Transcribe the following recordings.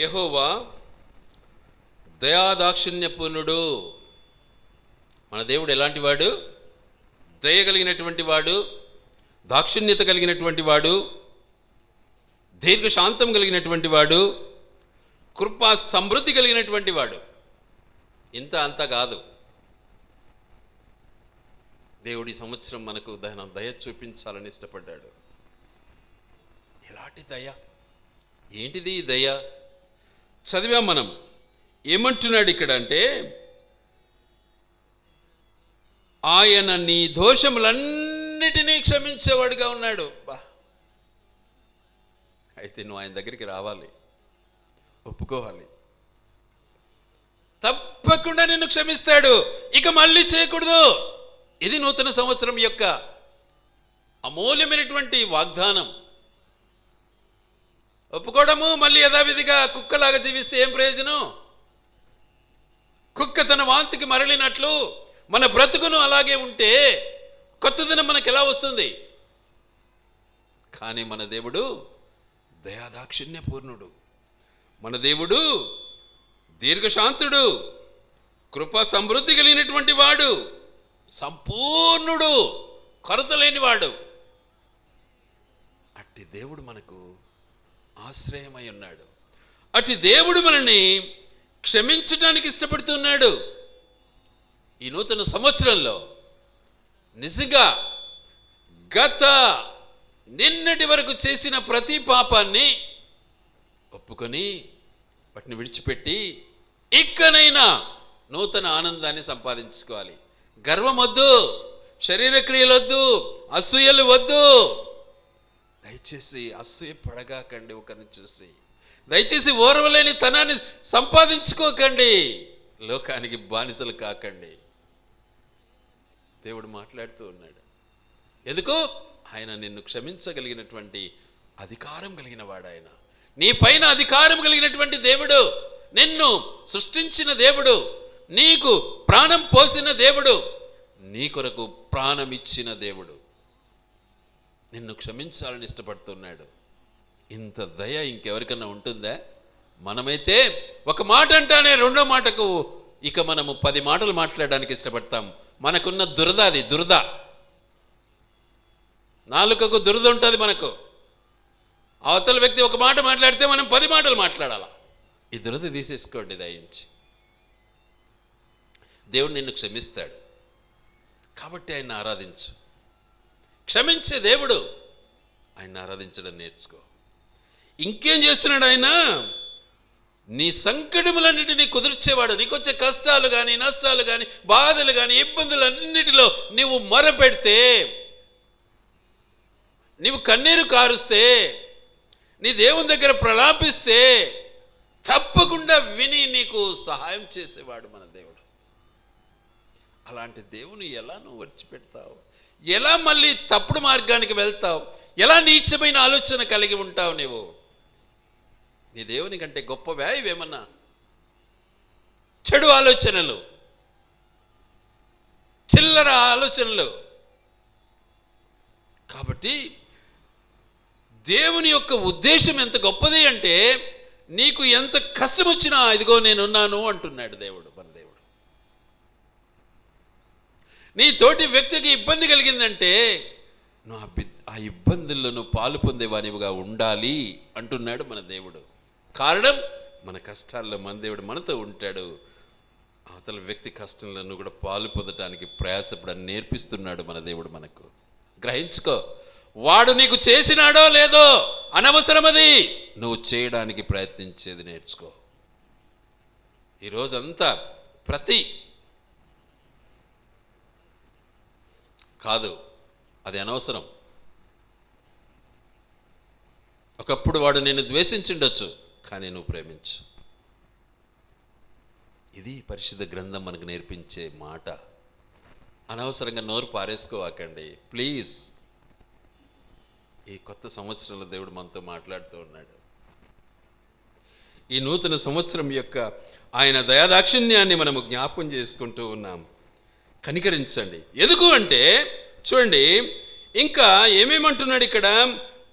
యెహోవా దయాదాక్షిణ్యపూర్ణుడు. మన దేవుడు ఎలాంటి వాడు? దయ కలిగినటువంటి వాడు, దాక్షిణ్యత కలిగినటువంటి వాడు, దీర్ఘశాంతం కలిగినటువంటి వాడు, కృపా సమృద్ధి కలిగినటువంటి వాడు. ఇంత అంత కాదు. దేవుడి సంవత్సరం మనకు దయ చూపించాలని ఇష్టపడ్డాడు. ఎలాంటి దయ? ఏంటిది ఈ దయ? చదివాం మనం. ఏమంటున్నాడు ఇక్కడ అంటే, ఆయన నీ దోషములన్నిటినీ క్షమించేవాడుగా ఉన్నాడు. అయితే నువ్వు ఆయన దగ్గరికి రావాలి, ఒప్పుకోవాలి. తప్పకుండా నిన్ను క్షమిస్తాడు, ఇక మళ్ళీ చేయకూడదు. ఇది నూతన సంవత్సరం యొక్క అమూల్యమైనటువంటి వాగ్దానం. ఒప్పుకోవడము, మళ్ళీ యథావిధిగా కుక్కలాగా జీవిస్తే ఏం ప్రయోజనం? కుక్క తన వాంతికి మరలినట్లు మన బ్రతుకును అలాగే ఉంటే కొత్తదనం మనకు ఎలా వస్తుంది? కానీ మన దేవుడు దయాదాక్షిణ్యపూర్ణుడు, మన దేవుడు దీర్ఘశాంతుడు, కృపా సమృద్ధి కలిగినటువంటి వాడు, సంపూర్ణుడు, కొరత లేనివాడు. అట్టి దేవుడు మనకు ఆశ్రయమై ఉన్నాడు. అట్టి దేవుడు మనల్ని క్షమించడానికి ఇష్టపడుతున్నాడు. ఈ నూతన సంవత్సరంలో నిజంగా నిన్నటి వరకు చేసిన ప్రతి పాపాన్ని ఒప్పుకొని వాటిని విడిచిపెట్టి ఇకనైనా నూతన ఆనందాన్ని సంపాదించుకోవాలి. గర్వం వద్దు, శరీర క్రియలు వద్దు, అసూయలు వద్దు. దయచేసి అసూయ పడగాకండి ఒకరిని చూసి. దయచేసి ఓర్వలేని తనాన్ని సంపాదించుకోకండి. లోకానికి బానిసలు కాకండి. దేవుడు మాట్లాడుతూ ఉన్నాడు. ఎందుకు? ఆయన నిన్ను క్షమించగలిగినటువంటి అధికారం కలిగిన వాడు. ఆయన నీ పైన అధికారం కలిగినటువంటి దేవుడు, నిన్ను సృష్టించిన దేవుడు, నీకు ప్రాణం పోసిన దేవుడు, నీ కొరకు ప్రాణం ఇచ్చిన దేవుడు నిన్ను క్షమించాలని ఇష్టపడుతున్నాడు. ఇంత దయ ఇంకెవరికన్నా ఉంటుందా? మనమైతే ఒక మాట అంటానే రెండో మాటకు ఇక మనము 10 మాటలు మాట్లాడడానికి ఇష్టపడతాం. మనకున్న దురద అది. దురద, నాలుకకు దురద ఉంటుంది మనకు. అవతల వ్యక్తి ఒక మాట మాట్లాడితే మనం 10 మాటలు మాట్లాడాలా. ఈ దురద తీసేసుకోండి దయించి. దేవుడు నిన్ను క్షమిస్తాడు కాబట్టి ఆయన ఆరాధించు. క్షమించే దేవుడు, ఆయన ఆరాధించడం నేర్చుకో. ఇంకేం చేస్తున్నాడు ఆయన? నీ సంకటములన్నిటినీ కుదిర్చేవాడు. నీకు వచ్చే కష్టాలు కానీ, నష్టాలు కానీ, బాధలు కానీ, ఇబ్బందులన్నిటిలో నీవు మొరపెడితే, నీవు కన్నీరు కారుస్తే, నీ దేవుని దగ్గర ప్రలాపిస్తే తప్పకుండా విని నీకు సహాయం చేసేవాడు మన దేవుడు. అలాంటి దేవుని ఎలా నువ్వు విడిచిపెడతావు? ఎలా మళ్ళీ తప్పుడు మార్గానికి వెళ్తావు? ఎలా నీచమైన ఆలోచన కలిగి ఉంటావు? నీవు నీ దేవుని కంటే గొప్పవా ఇవేమన్నా? చెడు ఆలోచనలు, చిల్లర ఆలోచనలు. కాబట్టి దేవుని యొక్క ఉద్దేశం ఎంత గొప్పది అంటే, నీకు ఎంత కష్టం వచ్చినా ఇదిగో నేనున్నాను అంటున్నాడు దేవుడు. మన దేవుడు నీ తోటి వ్యక్తికి ఇబ్బంది కలిగిందంటే నువ్వు ఆ ఇబ్బందుల్లో నువ్వు పాలు పొందేవానివిగా ఉండాలి అంటున్నాడు మన దేవుడు. కారణం, మన కష్టాల్లో మన దేవుడు మనతో ఉంటాడు. అవతల వ్యక్తి కష్టంలో నువ్వు కూడా పాలు పొందటానికి ప్రయాసపడని నేర్పిస్తున్నాడు మన దేవుడు మనకు. గ్రహించుకో. వాడు నీకు చేసినాడో లేదో అనవసరం, అది నువ్వు చేయడానికి ప్రయత్నించేది నేర్చుకో. ఈరోజంతా కాదు, అది అనవసరం. ఒకప్పుడు వాడు నిన్ను ద్వేషించుండొచ్చు, కానీ నువ్వు ప్రేమించు. ఇది పరిశుద్ధ గ్రంథం మనకు నేర్పించే మాట. అనవసరంగా నోరు పారేసుకోవాకండి ప్లీజ్. ఈ కొత్త సంవత్సరంలో దేవుడు మనతో మాట్లాడుతూ ఉన్నాడు. ఈ నూతన సంవత్సరం యొక్క ఆయన దయాదాక్షిణ్యాన్ని మనము జ్ఞాపకం చేసుకుంటూ ఉన్నాం. కనికరించండి. ఎందుకు అంటే చూడండి, ఇంకా ఏమేమంటున్నాడు ఇక్కడ?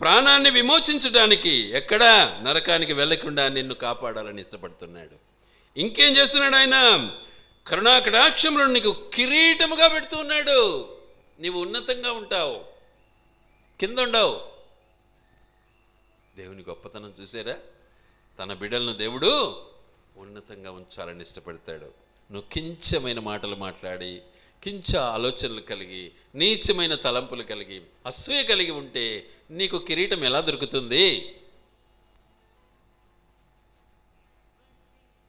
ప్రాణాన్ని విమోచించడానికి, ఎక్కడ నరకానికి వెళ్లకుండా నిన్ను కాపాడాలని ఇష్టపడుతున్నాడు. ఇంకేం చేస్తున్నాడు ఆయన? కరుణాకటాక్షములను నీకు కిరీటముగా పెడుతూ ఉన్నాడు. నీవు ఉన్నతంగా ఉంటావు, కింద ఉండవు. దేవుని గొప్పతనం చూసారా? తన బిడ్డలను దేవుడు ఉన్నతంగా ఉంచాలని ఇష్టపడతాడు. నువ్వు కించమైన మాటలు మాట్లాడి, కించ ఆలోచనలు కలిగి, నీచమైన తలంపులు కలిగి, అసూయ కలిగి ఉంటే నీకు కిరీటం ఎలా దొరుకుతుంది?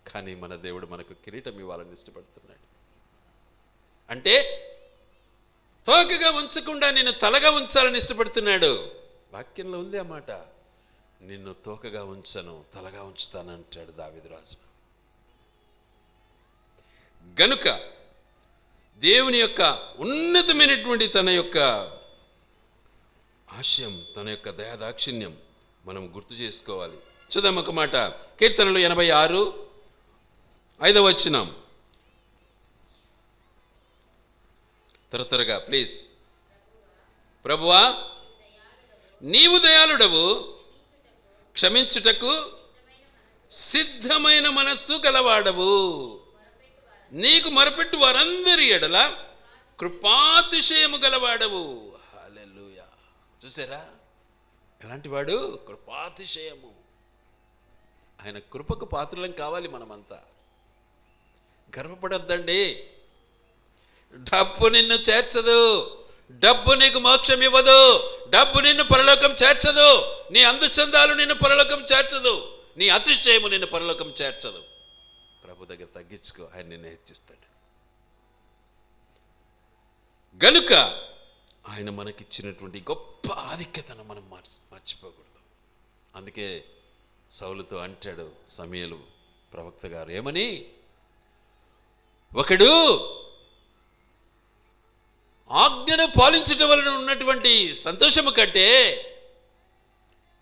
కానీ మన దేవుడు మనకు కిరీటం ఇవ్వాలని ఇష్టపడుతున్నాడు. అంటే తోకగా ఉంచకుండా నిన్ను తలగా ఉంచాలని ఇష్టపడుతున్నాడు. వాక్యంలో ఉంది ఆ మాట. నిన్ను తోకగా ఉంచను, తలగా ఉంచుతానంటాడు దావీదు రాజు. గనుక దేవుని యొక్క ఉన్నతమైనటువంటి తన యొక్క ఆశయం, తన యొక్క దయాదాక్షిణ్యం మనం గుర్తు చేసుకోవాలి. చూద్దాం ఒక మాట. కీర్తనలు 86 5వ వచనం. త్వరగా ప్లీజ్. ప్రభువా నీవు దయాళుడవు, క్షమించుటకు సిద్ధమైన మనస్సు గలవాడవు, నీకు మొరపెట్టు వారందరి ఎడల కృపాతిశయము గలవాడవు. హల్లెలూయా. చూసారా ఎలాంటి వాడు? కృపాతిశయము. ఆయన కృపకు పాత్రలం కావాలి మనమంతా. గర్వపడొద్దండి. డబ్బు నిన్ను చేర్చదు, డబ్బు నీకు మోక్షం ఇవ్వదు, డబ్బు నిన్ను పరలోకం చేర్చదు, నీ అందచందాలు నిన్ను పరలోకం చేర్చదు, నీ అతిశయము నిన్ను పరలోకం చేర్చదు. ప్రభు దగ్గర తగ్గించుకో, ఆయన నిన్ను హెచ్చిస్తాడు. గనుక ఆయన మనకిచ్చినటువంటి గొప్ప ఆధిక్యతను మనం మర్చిపోకూడదు. అందుకే సౌలుతో అంటాడు సమూయేలు ప్రవక్త గారు ఏమని? ఒకడు ఆజ్ఞను పాలించటం వలన ఉన్నటువంటి సంతోషము కంటే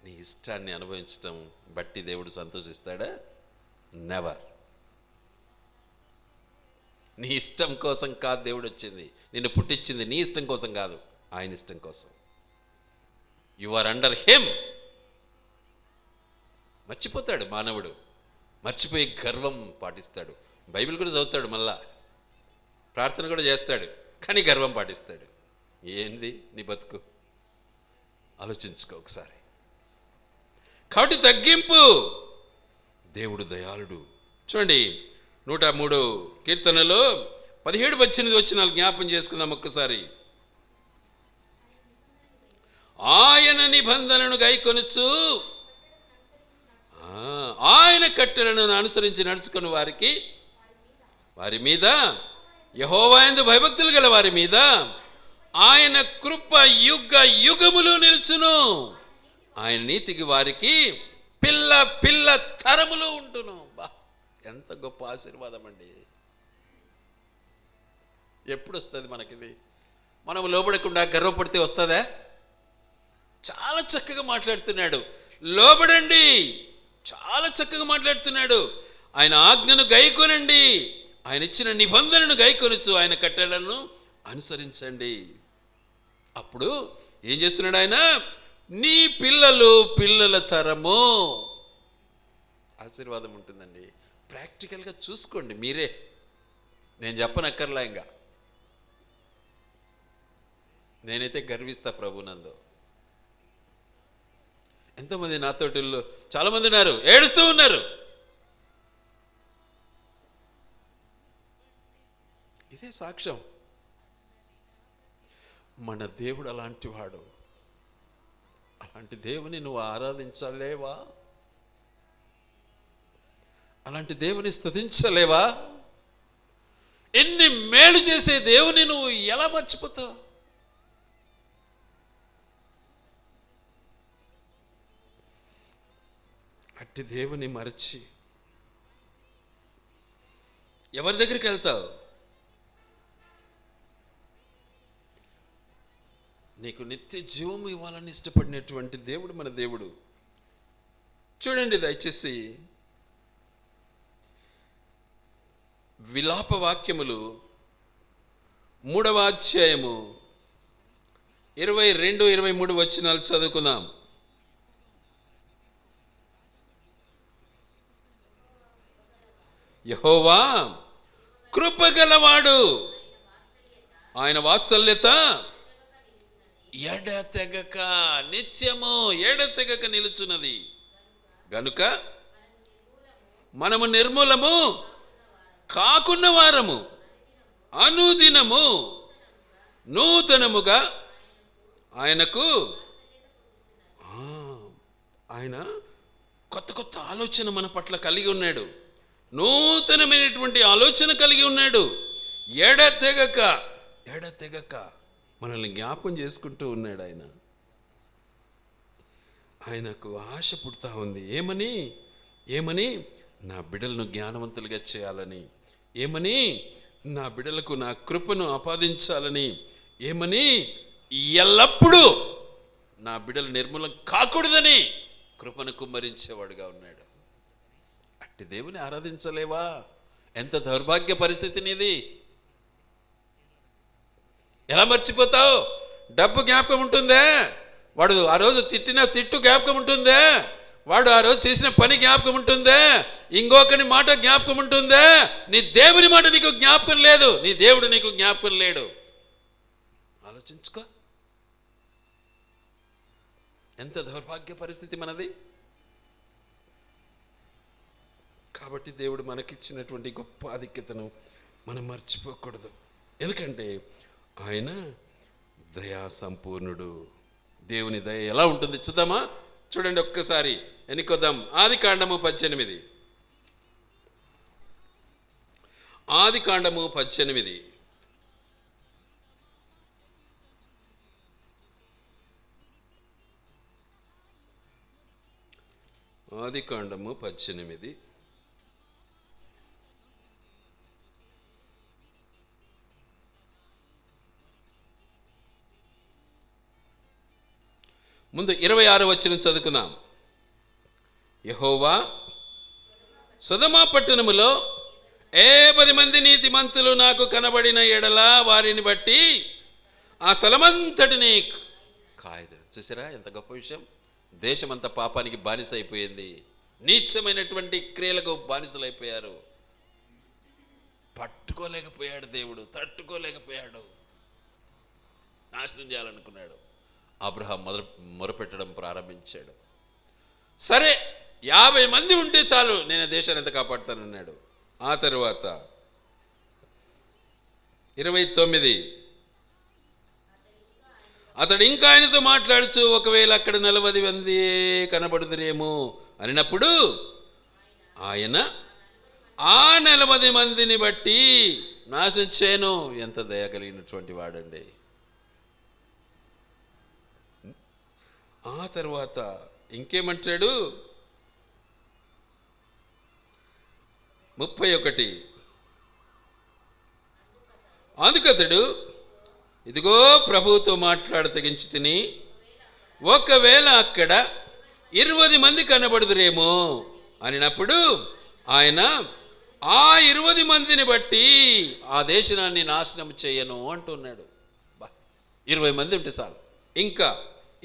నీ ఇష్టాన్ని అనుభవించటం బట్టి దేవుడు సంతోషిస్తాడా? నెవర్. నీ ఇష్టం కోసం కాదు దేవుడు వచ్చింది, నిన్ను పుట్టించింది నీ ఇష్టం కోసం కాదు, ఆయన ఇష్టం కోసం. You are under him. మర్చిపోతాడు మానవుడు, మర్చిపోయి గర్వం పాటిస్తాడు. బైబిల్ కూడా చదువుతాడు, మళ్ళా ప్రార్థన కూడా చేస్తాడు, కానీ గర్వం పాటిస్తాడు. ఏంది నీ బతుకు? ఆలోచించుకో ఒకసారి. కాబట్టి తగ్గింపు. దేవుడు దయాళుడు. చూడండి 103 కీర్తనలో 17-18 వచనాలు జ్ఞాపం చేసుకుందాం ఒక్కసారి. ఆయన నిబంధనను గైకొనుచు ఆయన కట్టెలను అనుసరించి నడుచుకుని వారి మీద యెహోవాయందు భయభక్తులు గల వారి మీద ఆయన కృప యుగ యుగములు నిలుచును, ఆయన నీతికి వారికి పిల్ల పిల్ల తరములు ఉంటును. బా, ఎంత గొప్ప ఆశీర్వాదం అండి. ఎప్పుడు వస్తుంది మనకిది? మనం లోబడకుండా గర్వపడితే వస్తుందా? చాలా చక్కగా మాట్లాడుతున్నాడు. లోబడండి, చాలా చక్కగా మాట్లాడుతున్నాడు. ఆయన ఆజ్ఞను గైకొనండి, ఆయన ఇచ్చిన నిబంధనను గైకొనొచ్చు, ఆయన కట్టడలను అనుసరించండి. అప్పుడు ఏం చేస్తున్నాడు ఆయన? నీ పిల్లలు పిల్లల తరము ఆశీర్వాదం ఉంటుందండి. ప్రాక్టికల్గా చూసుకోండి మీరే, నేను చెప్పనక్కర్లా. ఇంకా నేనైతే గర్విస్తా ప్రభునందు. ఎంతోమంది నాతోటిల్లో చాలామంది ఉన్నారు, ఏడుస్తూ ఉన్నారు. ఇదే సాక్ష్యం. మన దేవుడు అలాంటి వాడు. అలాంటి దేవుని నువ్వు ఆరాధించలేవా? అలాంటి దేవుని స్తుతించలేవా? ఎన్ని మేలు చేసే దేవుని నువ్వు ఎలా మర్చిపోతావు? అట్టి దేవుని మరచి ఎవరి దగ్గరికి వెళ్తావు? నీకు నిత్య జీవము ఇవ్వాలని ఇష్టపడినటువంటి దేవుడు మన దేవుడు. చూడండి దయచేసి విలాప వాక్యములు 3వ అధ్యాయము 22-23 వచనాలు చదువుకుందాం. యెహోవా కృపగలవాడు, ఆయన వాత్సల్యత ఎడతెగక నిత్యము ఎడతెగక నిలుచున్నది. గనుక మనము నిర్మూలము కాకున్న వారము అనుదినము నూతనముగా ఆయనకు ఆయన కొత్త కొత్త ఆలోచన మన పట్ల కలిగి ఉన్నాడు. నూతనమైనటువంటి ఆలోచన కలిగి ఉన్నాడు. ఎడతెగక మనల్ని జ్ఞాపం చేసుకుంటూ ఉన్నాడు. ఆయనకు ఆశ పుడతా ఉంది. ఏమని నా బిడ్డలను జ్ఞానవంతులుగా చేయాలని, ఏమని నా బిడ్డలకు నా కృపను ఆపాదించాలని, ఏమని ఎల్లప్పుడూ నా బిడ్డలు నిర్మూలం కాకూడదని కృపను కుమ్మరించేవాడుగా ఉన్నాడు. అట్టి దేవుని ఆరాధించలేవా? ఎంత దౌర్భాగ్య పరిస్థితి నీది. ఎలా మర్చిపోతావు? డబ్బు జ్ఞాపకం ఉంటుందే, వాడు ఆ రోజు తిట్టిన తిట్టు జ్ఞాపకం ఉంటుందే, వాడు ఆ రోజు చేసిన పని జ్ఞాపకం ఉంటుందే, ఇంకొకని మాట జ్ఞాపకం ఉంటుందే, నీ దేవుని మాట నీకు జ్ఞాపకం లేదు, నీ దేవుడు నీకు జ్ఞాపకం లేడు. ఆలోచించుకో, ఎంత దౌర్భాగ్య పరిస్థితి మనది. కాబట్టి దేవుడు మనకిచ్చినటువంటి గొప్ప ఆధిక్యతను మనం మర్చిపోకూడదు. ఎందుకంటే ఆయన దయా సంపూర్ణుడు. దేవుని దయ ఎలా ఉంటుంది చూద్దామా? చూడండి ఒక్కసారి ఎన్నికొద్దాం. ఆదికాండము 18. ఆదికాండము 18. ఆదికాండము 18. ముందు 26వ వచనం చదువుకుందాం. యెహోవా సొదొమ పట్టణములో 10 మంది నీతిమంతులు నాకు కనబడిన ఎడల వారిని బట్టి ఆ స్థలమంతటిని కాయదు. చూసారా ఎంత గొప్ప విషయం. దేశమంతా పాపానికి బానిస అయిపోయింది. నీచమైనటువంటి క్రియలకు బానిసలైపోయారు. పట్టుకోలేకపోయాడు దేవుడు, తట్టుకోలేకపోయాడు, నాశనం చేయాలనుకున్నాడు. అబ్రహాం మొరపెట్టడం ప్రారంభించాడు. సరే 50 మంది ఉంటే చాలు, నేను దేశాన్ని ఎంత కాపాడుతానన్నాడు. ఆ తరువాత 29 అతడు ఇంకా ఆయనతో మాట్లాడుచు ఒకవేళ అక్కడ 40 మంది కనబడుదురేమో అనినప్పుడు ఆయన ఆ 40 మందిని బట్టి నాశనం చేయను. ఎంత దయ కలిగినటువంటి వాడండి. ఆ తర్వాత ఇంకేమంటాడు? 31 అందుకతడు ఇదిగో ప్రభువుతో మాట్లాడ తెగించి తిని ఒకవేళ అక్కడ 20 మంది కనబడుదురేమో అనినప్పుడు ఆయన ఆ 20 మందిని బట్టి ఆ దేశాన్ని నాశనం చేయను అంటున్నాడు. 20 మంది ఉంటే చాలు.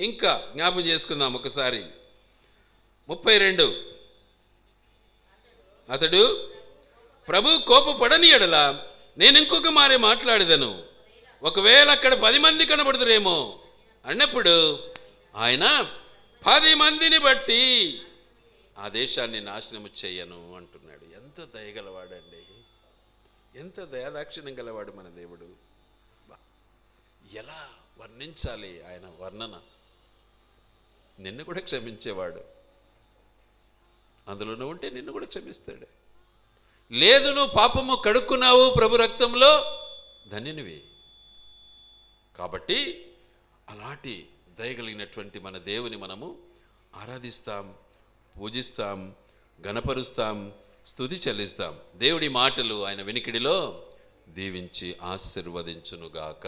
ఇంకా జ్ఞాపం చేసుకుందాం ఒకసారి. 32 అతడు ప్రభు కోపపడని ఎడల నేను ఇంకొక మారే మాట్లాడేదను, ఒకవేళ అక్కడ 10 మంది కనబడుతురేమో అన్నప్పుడు ఆయన 10 మందిని బట్టి ఆ దేశాన్ని నాశనము చేయను అంటున్నాడు. ఎంత దయగలవాడండి, ఎంత దయాదాక్షిణ్యం గలవాడు మన దేవుడు. ఎలా వర్ణించాలి ఆయన వర్ణన. నిన్ను కూడా క్షమించేవాడు. అందులో నువ్వు ఉంటే నిన్ను కూడా క్షమిస్తాడు. లేదు నువ్వు పాపము కడుక్కున్నావు ప్రభు రక్తంలో, ధన్యునివి. కాబట్టి అలాంటి దయగలిగినటువంటి మన దేవుని మనము ఆరాధిస్తాం, పూజిస్తాం, గణపరుస్తాం, స్తుతి చెల్లిస్తాం. దేవుడి మాటలు ఆయన వినికిడిలో దీవించి ఆశీర్వదించునుగాక.